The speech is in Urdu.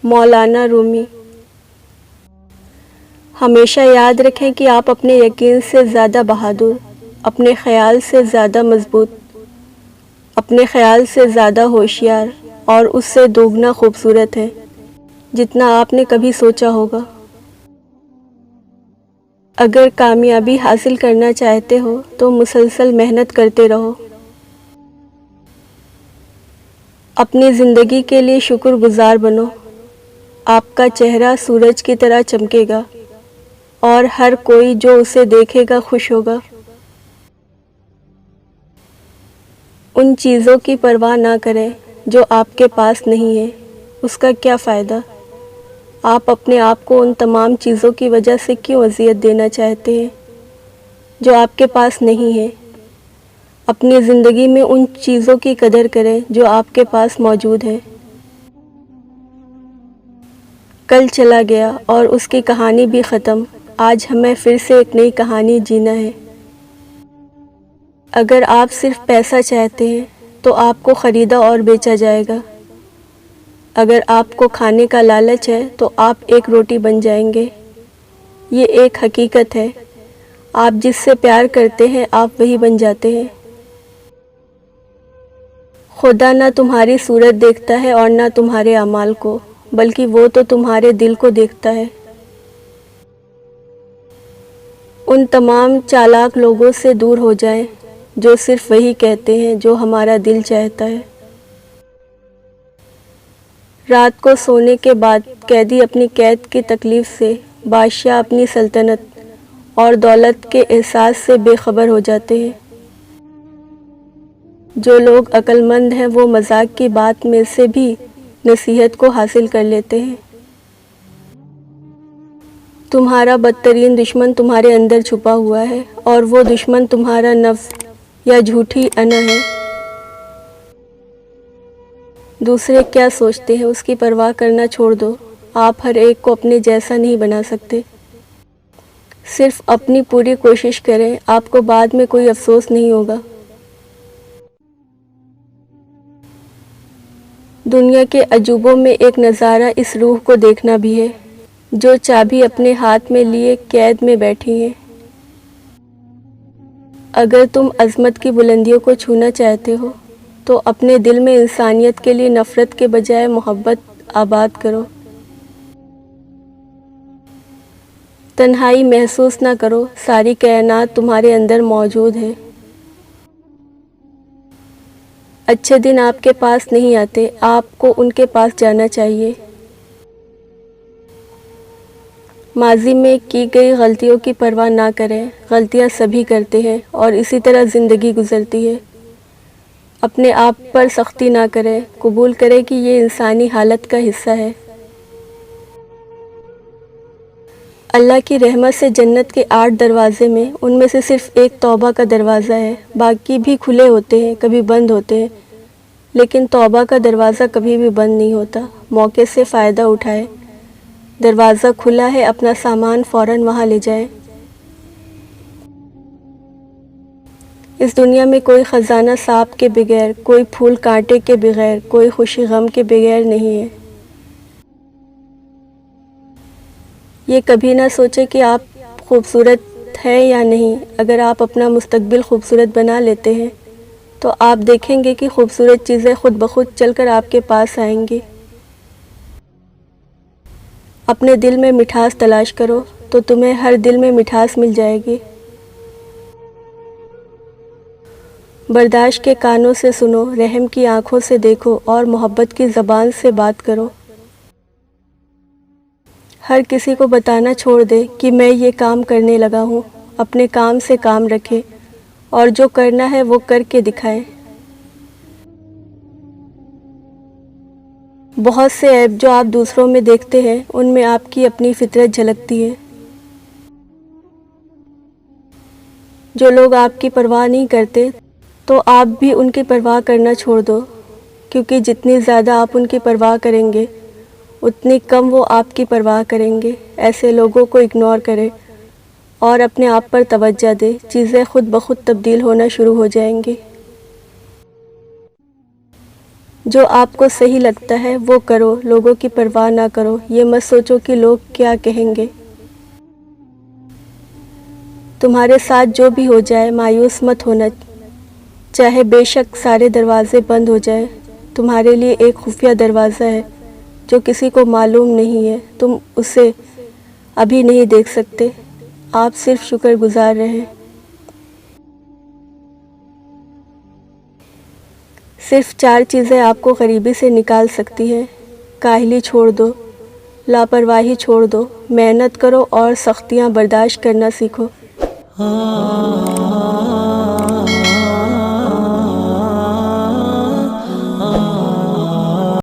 مولانا رومی۔ ہمیشہ یاد رکھیں کہ آپ اپنے یقین سے زیادہ بہادر، اپنے خیال سے زیادہ مضبوط، اپنے خیال سے زیادہ ہوشیار اور اس سے دوگنا خوبصورت ہیں جتنا آپ نے کبھی سوچا ہوگا۔ اگر کامیابی حاصل کرنا چاہتے ہو تو مسلسل محنت کرتے رہو۔ اپنی زندگی کے لیے شکر گزار بنو۔ آپ کا چہرہ سورج کی طرح چمکے گا اور ہر کوئی جو اسے دیکھے گا خوش ہوگا۔ ان چیزوں کی پرواہ نہ کریں جو آپ کے پاس نہیں ہے، اس کا کیا فائدہ؟ آپ اپنے آپ کو ان تمام چیزوں کی وجہ سے کیوں اذیت دینا چاہتے ہیں جو آپ کے پاس نہیں ہے؟ اپنی زندگی میں ان چیزوں کی قدر کریں جو آپ کے پاس موجود ہیں۔ کل چلا گیا اور اس کی کہانی بھی ختم، آج ہمیں پھر سے ایک نئی کہانی جینا ہے۔ اگر آپ صرف پیسہ چاہتے ہیں تو آپ کو خریدا اور بیچا جائے گا۔ اگر آپ کو کھانے کا لالچ ہے تو آپ ایک روٹی بن جائیں گے۔ یہ ایک حقیقت ہے، آپ جس سے پیار کرتے ہیں آپ وہی بن جاتے ہیں۔ خدا نہ تمہاری صورت دیکھتا ہے اور نہ تمہارے اعمال کو، بلکہ وہ تو تمہارے دل کو دیکھتا ہے۔ ان تمام چالاک لوگوں سے دور ہو جائیں جو صرف وہی کہتے ہیں جو ہمارا دل چاہتا ہے۔ رات کو سونے کے بعد قیدی اپنی قید کی تکلیف سے، بادشاہ اپنی سلطنت اور دولت کے احساس سے بے خبر ہو جاتے ہیں۔ جو لوگ عقل مند ہیں وہ مذاق کی بات میں سے بھی نصیحت کو حاصل کر لیتے ہیں۔ تمہارا بدترین دشمن تمہارے اندر چھپا ہوا ہے اور وہ دشمن تمہارا نفس یا جھوٹی انا ہے۔ دوسرے کیا سوچتے ہیں اس کی پرواہ کرنا چھوڑ دو، آپ ہر ایک کو اپنے جیسا نہیں بنا سکتے۔ صرف اپنی پوری کوشش کریں، آپ کو بعد میں کوئی افسوس نہیں ہوگا۔ دنیا کے عجوبوں میں ایک نظارہ اس روح کو دیکھنا بھی ہے جو چابی اپنے ہاتھ میں لیے قید میں بیٹھی ہے۔ اگر تم عظمت کی بلندیوں کو چھونا چاہتے ہو تو اپنے دل میں انسانیت کے لیے نفرت کے بجائے محبت آباد کرو۔ تنہائی محسوس نہ کرو، ساری کائنات تمہارے اندر موجود ہے۔ اچھے دن آپ کے پاس نہیں آتے، آپ کو ان کے پاس جانا چاہیے۔ ماضی میں کی گئی غلطیوں کی پرواہ نہ کریں، غلطیاں سبھی کرتے ہیں اور اسی طرح زندگی گزرتی ہے۔ اپنے آپ پر سختی نہ کریں، قبول کریں کہ یہ انسانی حالت کا حصہ ہے۔ اللہ کی رحمت سے جنت کے 8 دروازے میں ان میں سے صرف ایک توبہ کا دروازہ ہے، باقی بھی کھلے ہوتے ہیں، کبھی بند ہوتے ہیں، لیکن توبہ کا دروازہ کبھی بھی بند نہیں ہوتا۔ موقع سے فائدہ اٹھائیں، دروازہ کھلا ہے، اپنا سامان فوراً وہاں لے جائیں۔ اس دنیا میں کوئی خزانہ سانپ کے بغیر، کوئی پھول کانٹے کے بغیر، کوئی خوشی غم کے بغیر نہیں ہے۔ یہ کبھی نہ سوچیں کہ آپ خوبصورت ہیں یا نہیں۔ اگر آپ اپنا مستقبل خوبصورت بنا لیتے ہیں تو آپ دیکھیں گے کہ خوبصورت چیزیں خود بخود چل کر آپ کے پاس آئیں گی۔ اپنے دل میں مٹھاس تلاش کرو تو تمہیں ہر دل میں مٹھاس مل جائے گی۔ برداشت کے کانوں سے سنو، رحم کی آنکھوں سے دیکھو اور محبت کی زبان سے بات کرو۔ ہر کسی کو بتانا چھوڑ دے کہ میں یہ کام کرنے لگا ہوں، اپنے کام سے کام رکھے اور جو کرنا ہے وہ کر کے دکھائیں۔ بہت سے عیب جو آپ دوسروں میں دیکھتے ہیں ان میں آپ کی اپنی فطرت جھلکتی ہے۔ جو لوگ آپ کی پرواہ نہیں کرتے تو آپ بھی ان کی پرواہ کرنا چھوڑ دو، کیونکہ جتنی زیادہ آپ ان کی پرواہ کریں گے اتنی کم وہ آپ کی پرواہ کریں گے۔ ایسے لوگوں کو اگنور کریں اور اپنے آپ پر توجہ دیں، چیزیں خود بخود تبدیل ہونا شروع ہو جائیں گی۔ جو آپ کو صحیح لگتا ہے وہ کرو، لوگوں کی پرواہ نہ کرو، یہ مت سوچو کہ لوگ کیا کہیں گے۔ تمہارے ساتھ جو بھی ہو جائے مایوس مت ہونا، چاہے بے شک سارے دروازے بند ہو جائیں۔ تمہارے لیے ایک خفیہ دروازہ ہے جو کسی کو معلوم نہیں ہے، تم اسے ابھی نہیں دیکھ سکتے، آپ صرف شکر گزار رہیں۔ صرف 4 چیزیں آپ کو غریبی سے نکال سکتی ہیں۔ کاہلی چھوڑ دو، لاپرواہی چھوڑ دو، محنت کرو اور سختیاں برداشت کرنا سیکھو۔